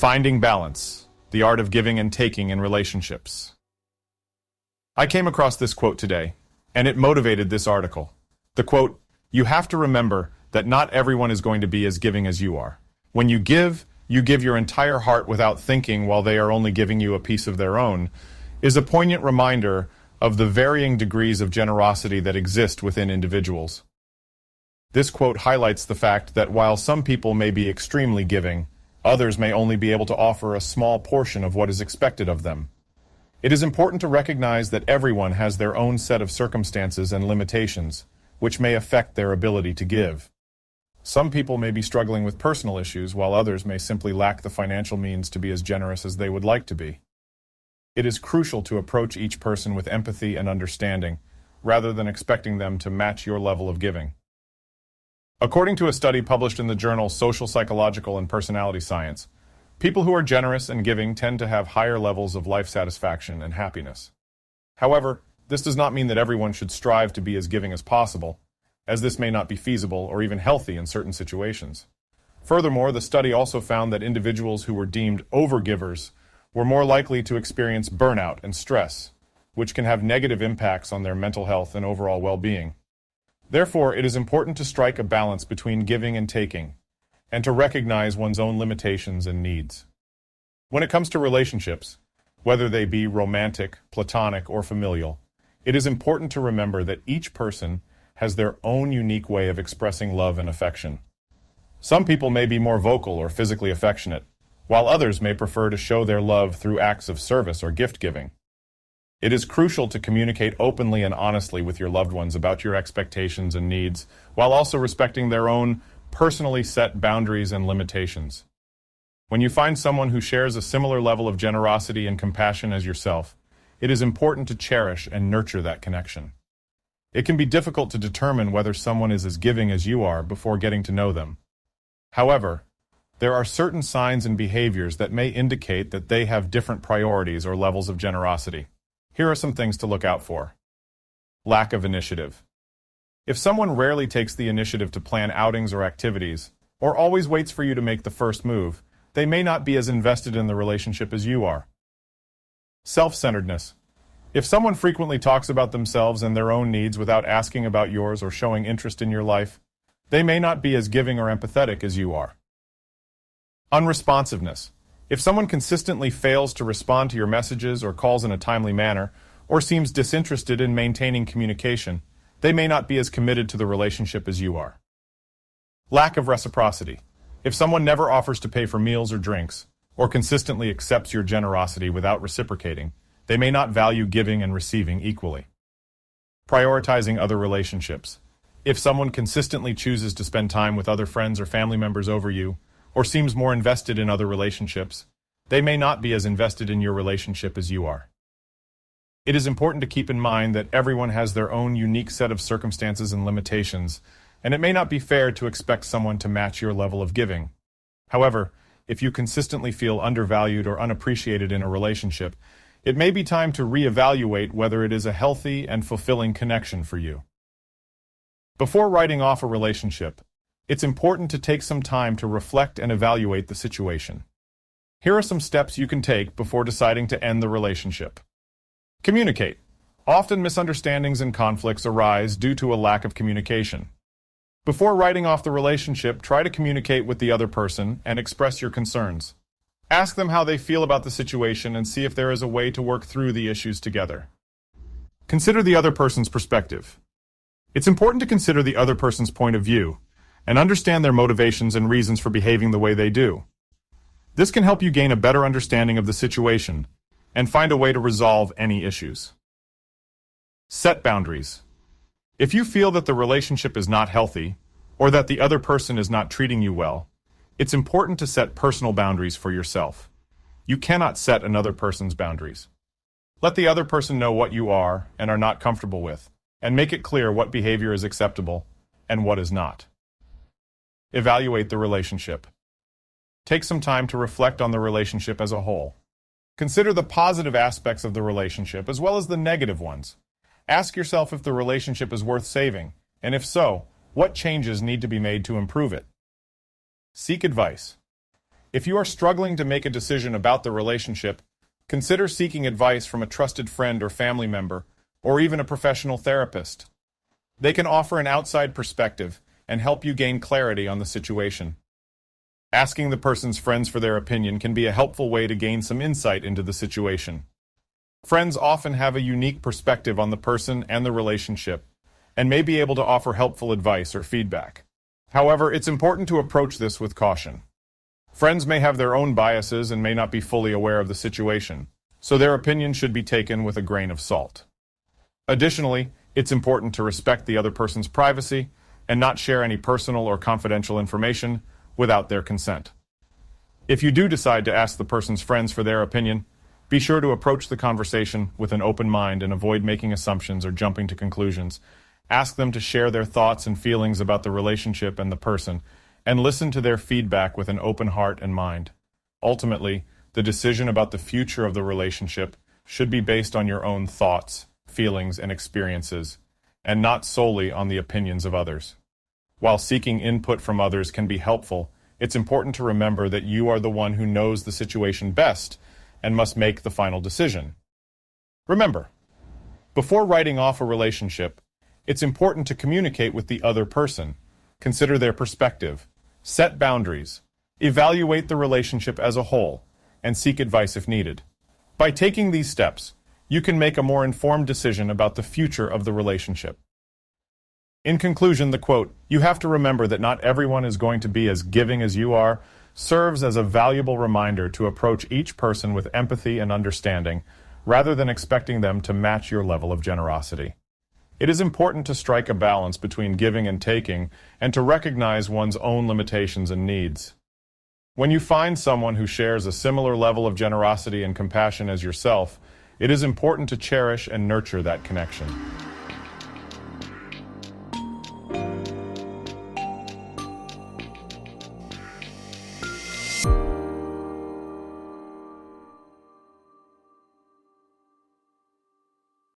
Finding balance, the art of giving and taking in relationships. I came across this quote today, and it motivated this article. The quote, "You have to remember that not everyone is going to be as giving as you are. When you give your entire heart without thinking while they are only giving you a piece of their own," is a poignant reminder of the varying degrees of generosity that exist within individuals. This quote highlights the fact that while some people may be extremely giving, others may only be able to offer a small portion of what is expected of them. It is important to recognize that everyone has their own set of circumstances and limitations, which may affect their ability to give. Some people may be struggling with personal issues, while others may simply lack the financial means to be as generous as they would like to be. It is crucial to approach each person with empathy and understanding, rather than expecting them to match your level of giving. According to a study published in the journal Social Psychological and Personality Science, people who are generous and giving tend to have higher levels of life satisfaction and happiness. However, this does not mean that everyone should strive to be as giving as possible, as this may not be feasible or even healthy in certain situations. Furthermore, the study also found that individuals who were deemed overgivers were more likely to experience burnout and stress, which can have negative impacts on their mental health and overall well-being. Therefore, it is important to strike a balance between giving and taking, and to recognize one's own limitations and needs. When it comes to relationships, whether they be romantic, platonic, or familial, it is important to remember that each person has their own unique way of expressing love and affection. Some people may be more vocal or physically affectionate, while others may prefer to show their love through acts of service or gift-giving. It is crucial to communicate openly and honestly with your loved ones about your expectations and needs, while also respecting their own personally set boundaries and limitations. When you find someone who shares a similar level of generosity and compassion as yourself, it is important to cherish and nurture that connection. It can be difficult to determine whether someone is as giving as you are before getting to know them. However, there are certain signs and behaviors that may indicate that they have different priorities or levels of generosity. Here are some things to look out for. Lack of initiative. If someone rarely takes the initiative to plan outings or activities, or always waits for you to make the first move, they may not be as invested in the relationship as you are. Self-centeredness. If someone frequently talks about themselves and their own needs without asking about yours or showing interest in your life, they may not be as giving or empathetic as you are. Unresponsiveness. If someone consistently fails to respond to your messages or calls in a timely manner, or seems disinterested in maintaining communication, they may not be as committed to the relationship as you are. Lack of reciprocity. If someone never offers to pay for meals or drinks, or consistently accepts your generosity without reciprocating, they may not value giving and receiving equally. Prioritizing other relationships. If someone consistently chooses to spend time with other friends or family members over you, or seems more invested in other relationships, they may not be as invested in your relationship as you are. It is important to keep in mind that everyone has their own unique set of circumstances and limitations, and it may not be fair to expect someone to match your level of giving. However, if you consistently feel undervalued or unappreciated in a relationship, it may be time to reevaluate whether it is a healthy and fulfilling connection for you. Before writing off a relationship, it's important to take some time to reflect and evaluate the situation. Here are some steps you can take before deciding to end the relationship. Communicate. Often misunderstandings and conflicts arise due to a lack of communication. Before writing off the relationship, try to communicate with the other person and express your concerns. Ask them how they feel about the situation and see if there is a way to work through the issues together. Consider the other person's perspective. It's important to consider the other person's point of view and understand their motivations and reasons for behaving the way they do. This can help you gain a better understanding of the situation and find a way to resolve any issues. Set boundaries. If you feel that the relationship is not healthy, or that the other person is not treating you well, it's important to set personal boundaries for yourself. You cannot set another person's boundaries. Let the other person know what you are and are not comfortable with, and make it clear what behavior is acceptable and what is not. Evaluate the relationship. Take some time to reflect on the relationship as a whole. Consider the positive aspects of the relationship as well as the negative ones. Ask yourself if the relationship is worth saving, and if so, what changes need to be made to improve it. Seek advice. If you are struggling to make a decision about the relationship, consider seeking advice from a trusted friend or family member, or even a professional therapist. They can offer an outside perspective and help you gain clarity on the situation. Asking the person's friends for their opinion can be a helpful way to gain some insight into the situation. Friends often have a unique perspective on the person and the relationship, and may be able to offer helpful advice or feedback. However, it's important to approach this with caution. Friends may have their own biases and may not be fully aware of the situation, so their opinion should be taken with a grain of salt. Additionally, it's important to respect the other person's privacy and not share any personal or confidential information without their consent. If you do decide to ask the person's friends for their opinion, be sure to approach the conversation with an open mind and avoid making assumptions or jumping to conclusions. Ask them to share their thoughts and feelings about the relationship and the person, and listen to their feedback with an open heart and mind. Ultimately, the decision about the future of the relationship should be based on your own thoughts, feelings, and experiences, and not solely on the opinions of others. While seeking input from others can be helpful, it's important to remember that you are the one who knows the situation best and must make the final decision. Remember, before writing off a relationship, it's important to communicate with the other person, consider their perspective, set boundaries, evaluate the relationship as a whole, and seek advice if needed. By taking these steps, you can make a more informed decision about the future of the relationship. In conclusion, the quote, "You have to remember that not everyone is going to be as giving as you are," serves as a valuable reminder to approach each person with empathy and understanding, rather than expecting them to match your level of generosity. It is important to strike a balance between giving and taking, and to recognize one's own limitations and needs. When you find someone who shares a similar level of generosity and compassion as yourself, it is important to cherish and nurture that connection.